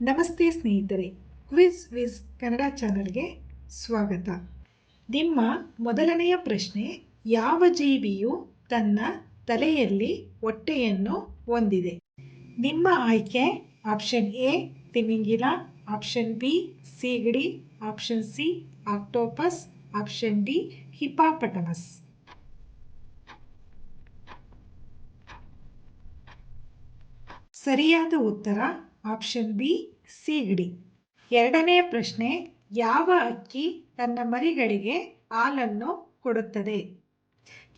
ನಮಸ್ತೆ ಸ್ನೇಹಿತರೆ, ಕ್ವಿಜ್ ವಿಸ್ ಕನ್ನಡ ಚಾನಲ್ಗೆ ಸ್ವಾಗತ. ನಿಮ್ಮ ಮೊದಲನೆಯ ಪ್ರಶ್ನೆ, ಯಾವ ಜೀವಿಯು ತನ್ನ ತಲೆಯಲ್ಲಿ ಹೊಟ್ಟೆಯನ್ನು ಹೊಂದಿದೆ? ನಿಮ್ಮ ಆಯ್ಕೆ ಆಪ್ಷನ್ ಎ ತಿಮಿಂಗಿಲ, ಆಪ್ಷನ್ ಬಿ ಸೀಗಡಿ, option C octopus, option D hippopotamus. ಸರಿಯಾದ ಉತ್ತರ ಆಪ್ಷನ್ ಬಿ ಸೀಗಡಿ. ಎರಡನೆಯ ಪ್ರಶ್ನೆ, ಯಾವ ಹಕ್ಕಿ ತನ್ನ ಮರಿಗಳಿಗೆ ಹಾಲನ್ನು ಕೊಡುತ್ತದೆ?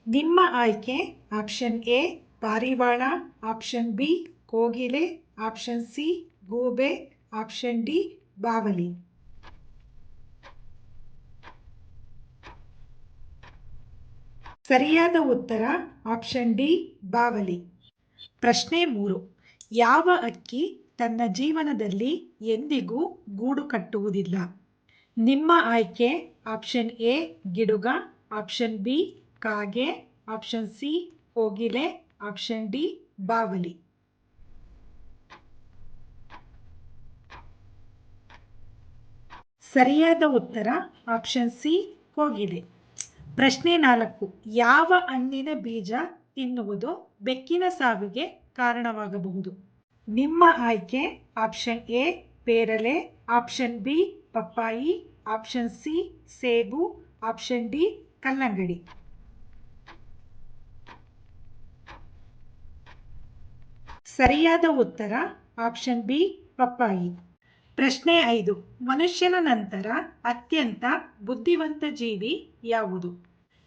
ನಿಮ್ಮ ಆಯ್ಕೆ ಆಪ್ಷನ್ ಎ ಪಾರಿವಾಳ, ಆಪ್ಷನ್ ಬಿ ಕೋಗಿಲೆ, ಆಪ್ಷನ್ ಸಿ ಗೂಬೆ, ಆಪ್ಷನ್ ಡಿ ಬಾವಲಿ. ಸರಿಯಾದ ಉತ್ತರ ಆಪ್ಷನ್ ಡಿ ಬಾವಲಿ. ಪ್ರಶ್ನೆ 3, ಯಾವ ಹಕ್ಕಿ ತನ್ನ ಜೀವನದಲ್ಲಿ ಎಂದಿಗೂ ಗೂಡು ಕಟ್ಟುವುದಿಲ್ಲ? ನಿಮ್ಮ ಆಯ್ಕೆ ಆಪ್ಷನ್ ಎ ಗಿಡುಗ, ಆಪ್ಷನ್ ಬಿ ಕಾಗೆ, ಆಪ್ಷನ್ ಸಿ ಕೋಗಿಲೆ, ಆಪ್ಷನ್ ಡಿ ಬಾವಲಿ. ಸರಿಯಾದ ಉತ್ತರ ಆಪ್ಷನ್ ಸಿ ಕೋಗಿಲೆ. ಪ್ರಶ್ನೆ 4, ಯಾವ ಹಣ್ಣಿನ ಬೀಜ ತಿನ್ನುವುದು ಬೆಕ್ಕಿನ ಸಾವಿಗೆ ಕಾರಣವಾಗಬಹುದು? ನಿಮ್ಮ ಆಯ್ಕೆ ಆಪ್ಷನ್ ಎ ಪೇರಲೆ, ಆಪ್ಷನ್ ಬಿ ಪಪ್ಪಾಯಿ, ಆಪ್ಷನ್ ಸಿ ಸೇಬು, ಆಪ್ಷನ್ ಡಿ ಕಲ್ಲಂಗಡಿ. ಸರಿಯಾದ ಉತ್ತರ ಆಪ್ಷನ್ ಬಿ ಪಪ್ಪಾಯಿ. ಪ್ರಶ್ನೆ 5, ಮನುಷ್ಯನ ನಂತರ ಅತ್ಯಂತ ಬುದ್ಧಿವಂತ ಜೀವಿ ಯಾವುದು?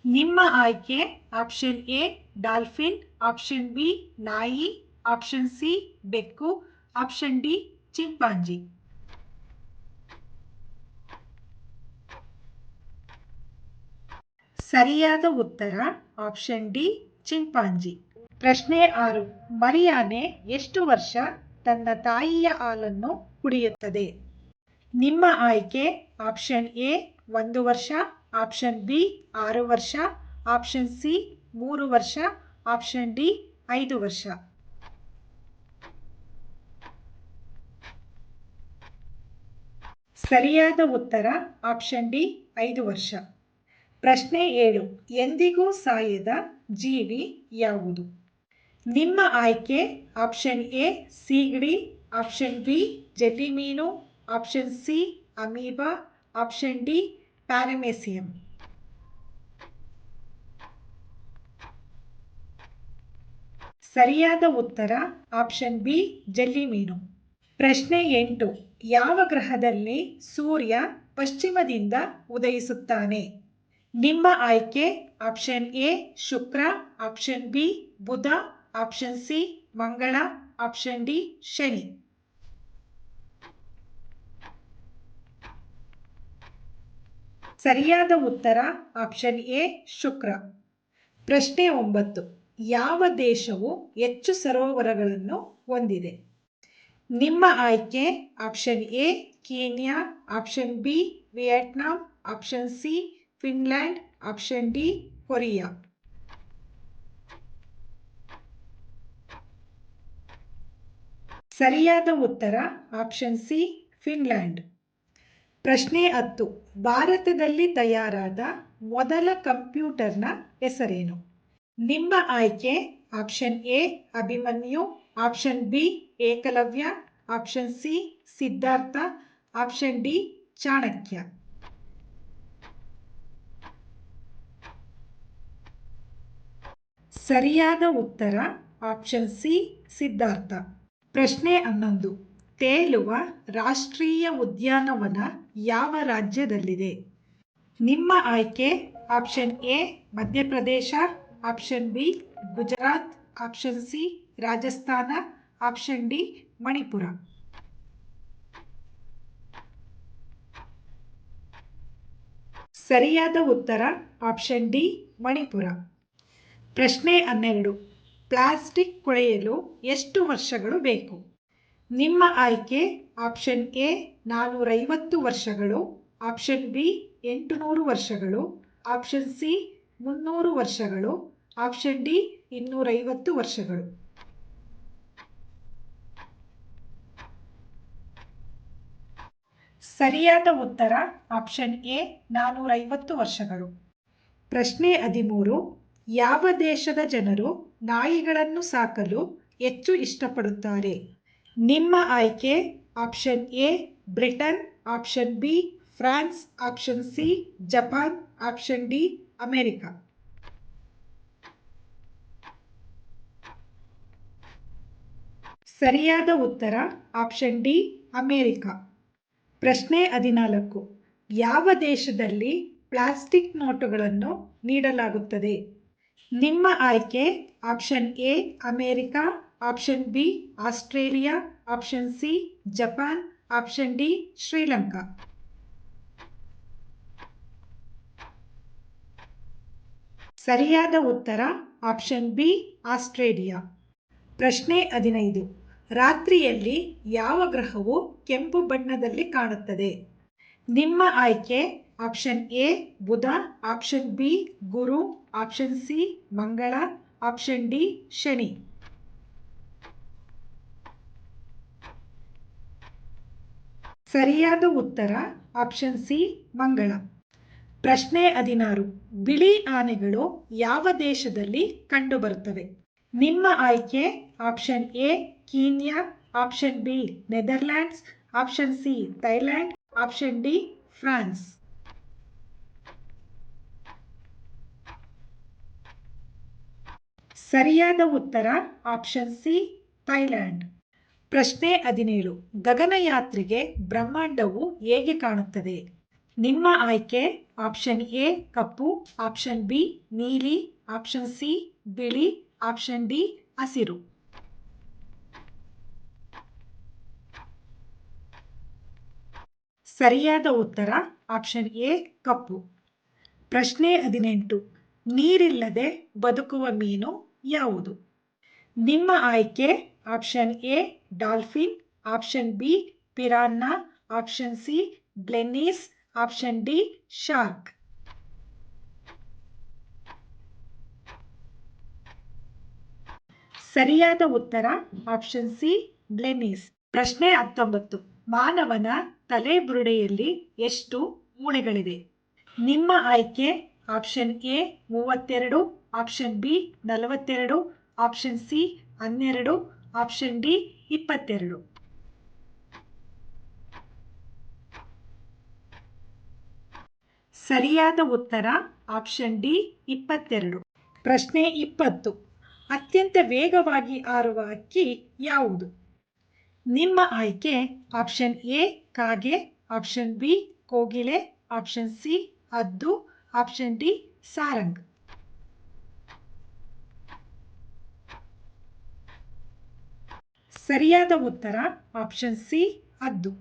ನಿಮ್ಮ ಆಯ್ಕೆ option A dolphin, option B ನಾಯಿ, ಆಪ್ಷನ್ ಸಿ ಬೆಕ್ಕು, ಆಪ್ಷನ್ ಡಿ ಚಿಂಪಾಂಜಿ. ಸರಿಯಾದ ಉತ್ತರ ಆಪ್ಷನ್ ಡಿ ಚಿಂಪಾಂಜಿ. ಪ್ರಶ್ನೆ 6, ಮರಿಯಾನೆ ಎಷ್ಟು ವರ್ಷ ತನ್ನ ತಾಯಿಯ ಹಾಲನ್ನು ಕುಡಿಯುತ್ತದೆ? ನಿಮ್ಮ ಆಯ್ಕೆ ಆಪ್ಷನ್ ಎ 1 ವರ್ಷ, ಆಪ್ಷನ್ ಬಿ 6 ವರ್ಷ, ಆಪ್ಷನ್ ಸಿ 3 ವರ್ಷ, ಆಪ್ಷನ್ ಡಿ 5 ವರ್ಷ. ಸರಿಯಾದ ಉತ್ತರ ಆಪ್ಷನ್ ಡಿ 5 ವರ್ಷ. ಪ್ರಶ್ನೆ 7, ಎಂದಿಗೂ ಸಾಯದ ಜೀವಿ ಯಾವುದು? ನಿಮ್ಮ ಆಯ್ಕೆ ಆಪ್ಷನ್ ಎ ಸೀಗಡಿ, ಆಪ್ಷನ್ ಬಿ ಜೆಲ್ಲಿ ಮೀನು, option C amoeba, option D paramecium. ಸರಿಯಾದ ಉತ್ತರ ಆಪ್ಷನ್ ಬಿ ಜೆಲ್ಲಿ ಮೀನು. ಪ್ರಶ್ನೆ 8, ಯಾವ ಗ್ರಹದಲ್ಲಿ ಸೂರ್ಯ ಪಶ್ಚಿಮದಿಂದ ಉದಯಿಸುತ್ತಾನೆ? ನಿಮ್ಮ ಆಯ್ಕೆ option A Shukra, option B Budha, option C Mangala, option D Shani. ಸರಿಯಾದ ಉತ್ತರ ಆಪ್ಷನ್ ಎ ಶುಕ್ರ. ಪ್ರಶ್ನೆ 9, ಯಾವ ದೇಶವು ಹೆಚ್ಚು ಸರೋವರಗಳನ್ನು ಹೊಂದಿದೆ? ನಿಮ್ಮ ಆಯ್ಕೆ option A Kenya, option B Vietnam, option C Finland, option D Korea. ಸರಿಯಾದ ಉತ್ತರ ಆಪ್ಷನ್ ಸಿ ಫಿನ್ಲ್ಯಾಂಡ್. ಪ್ರಶ್ನೆ 10, ಭಾರತದಲ್ಲಿ ತಯಾರಾದ ಮೊದಲ ಕಂಪ್ಯೂಟರ್ನ ಹೆಸರೇನು? ನಿಮ್ಮ ಆಯ್ಕೆ option A Abhimanyu, option B Ekalavya, option C Siddhartha, option D Chanakya. ಸರಿಯಾದ ಉತ್ತರ ಆಪ್ಷನ್ ಸಿ ಸಿದ್ಧಾರ್ಥ. ಪ್ರಶ್ನೆ 11, ತೇಲುವ ರಾಷ್ಟ್ರೀಯ ಉದ್ಯಾನವನ ಯಾವ ರಾಜ್ಯದಲ್ಲಿದೆ? ನಿಮ್ಮ ಆಯ್ಕೆ option A Madhya Pradesh, option B Gujarat, option C Rajasthan, option D Manipur. ಸರಿಯಾದ ಉತ್ತರ ಆಪ್ಷನ್ ಡಿ ಮಣಿಪುರ. ಪ್ರಶ್ನೆ 12, ಪ್ಲಾಸ್ಟಿಕ್ ಕೊಳೆಯಲು ಎಷ್ಟು ವರ್ಷಗಳು ಬೇಕು? ನಿಮ್ಮ ಆಯ್ಕೆ ಆಪ್ಷನ್ ಎ 450 ವರ್ಷಗಳು, ಆಪ್ಷನ್ ಬಿ 800 ವರ್ಷಗಳು, ಆಪ್ಷನ್ ಸಿ 300 ವರ್ಷಗಳು, ಆಪ್ಷನ್ ಡಿ 250 ವರ್ಷಗಳು. ಸರಿಯಾದ ಉತ್ತರ ಆಪ್ಷನ್ ಎ 450 ವರ್ಷಗಳು. ಪ್ರಶ್ನೆ 13. ಯಾವ ದೇಶದ ಜನರು ನಾಯಿಗಳನ್ನು ಸಾಕಲು ಹೆಚ್ಚು ಇಷ್ಟಪಡುತ್ತಾರೆ? ನಿಮ್ಮ ಆಯ್ಕೆ option A Britain, option B France, option C Japan, option D America. ಸರಿಯಾದ ಉತ್ತರ ಆಪ್ಷನ್ ಡಿ ಅಮೆರಿಕ. ಪ್ರಶ್ನೆ 14. ಯಾವ ದೇಶದಲ್ಲಿ ಪ್ಲಾಸ್ಟಿಕ್ ನೋಟುಗಳನ್ನು ನೀಡಲಾಗುತ್ತದೆ? ನಿಮ್ಮ ಆಯ್ಕೆ option A America, option B Australia, option C Japan, option D Sri Lanka. ಸರಿಯಾದ ಉತ್ತರ ಆಪ್ಷನ್ ಬಿ ಆಸ್ಟ್ರೇಲಿಯಾ. ಪ್ರಶ್ನೆ 15. ರಾತ್ರಿಯಲ್ಲಿ ಯಾವ ಗ್ರಹವು ಕೆಂಪು ಬಣ್ಣದಲ್ಲಿ ಕಾಣುತ್ತದೆ? ನಿಮ್ಮ ಆಯ್ಕೆ option A Budha, option B Guru, option C Mangala, option D Shani. ಸರಿಯಾದ ಉತ್ತರ ಆಪ್ಷನ್ ಸಿ ಮಂಗಳ. ಪ್ರಶ್ನೆ 16. ಬಿಳಿ ಆನೆಗಳು ಯಾವ ದೇಶದಲ್ಲಿ ಕಂಡುಬರುತ್ತವೆ? ನಿಮ್ಮ ಆಯ್ಕೆ option A Kenya, option B Netherlands, option C Thailand, option D France. ಸರಿಯಾದ ಉತ್ತರ ಆಪ್ಷನ್ ಸಿ ಥೈಲ್ಯಾಂಡ್. ಪ್ರಶ್ನೆ 17. ಗಗನಯಾತ್ರೆಗೆ ಬ್ರಹ್ಮಾಂಡವು ಹೇಗೆ ಕಾಣುತ್ತದೆ? ನಿಮ್ಮ ಆಯ್ಕೆ option A cup, option B ನೀಲಿ, ಆಪ್ಷನ್ ಸಿ ಬಿಳಿ, ಆಪ್ಷನ್ ಡಿ ಹಸಿರು. ಸರಿಯಾದ ಉತ್ತರ ಆಪ್ಷನ್ ಎ ಕಪ್ಪು. ಪ್ರಶ್ನೆ 18. ನೀರಿಲ್ಲದೆ ಬದುಕುವ ಮೀನು ಯಾವುದು? ನಿಮ್ಮ ಆಯ್ಕೆ option A dolphin, option B piranha, option C blennies, option D shark. ಸರಿಯಾದ ಉತ್ತರ ಆಪ್ಷನ್ ಸಿ ಬ್ಲೆನ್ನೀಸ್. ಪ್ರಶ್ನೆ 19. ಮಾನವನ ತಲೆಬುರುಡೆಯಲ್ಲಿ ಎಷ್ಟು ಮೂಳೆಗಳಿವೆ? ನಿಮ್ಮ ಆಯ್ಕೆ option A 32, option B 42, option C 12, option D 22. ಸರಿಯಾದ ಉತ್ತರ ಆಪ್ಷನ್ ಡಿ 22. ಪ್ರಶ್ನೆ 20. ಅತ್ಯಂತ ವೇಗವಾಗಿ ಹಾರುವ ಹಕ್ಕಿ ಯಾವುದು? ನಿಮ್ಮ ಆಯ್ಕೆ ಆಪ್ಷನ್ ಎ ಕಾಗೆ, ಆಪ್ಷನ್ ಬಿ ಕೋಗಿಲೆ, ಆಪ್ಷನ್ ಸಿ ಹದ್ದು, ಆಪ್ಷನ್ ಡಿ ಸಾರಂಗ್. ಸರಿಯಾದ ಉತ್ತರ ಆಪ್ಷನ್ ಸಿ ಹದ್ದು.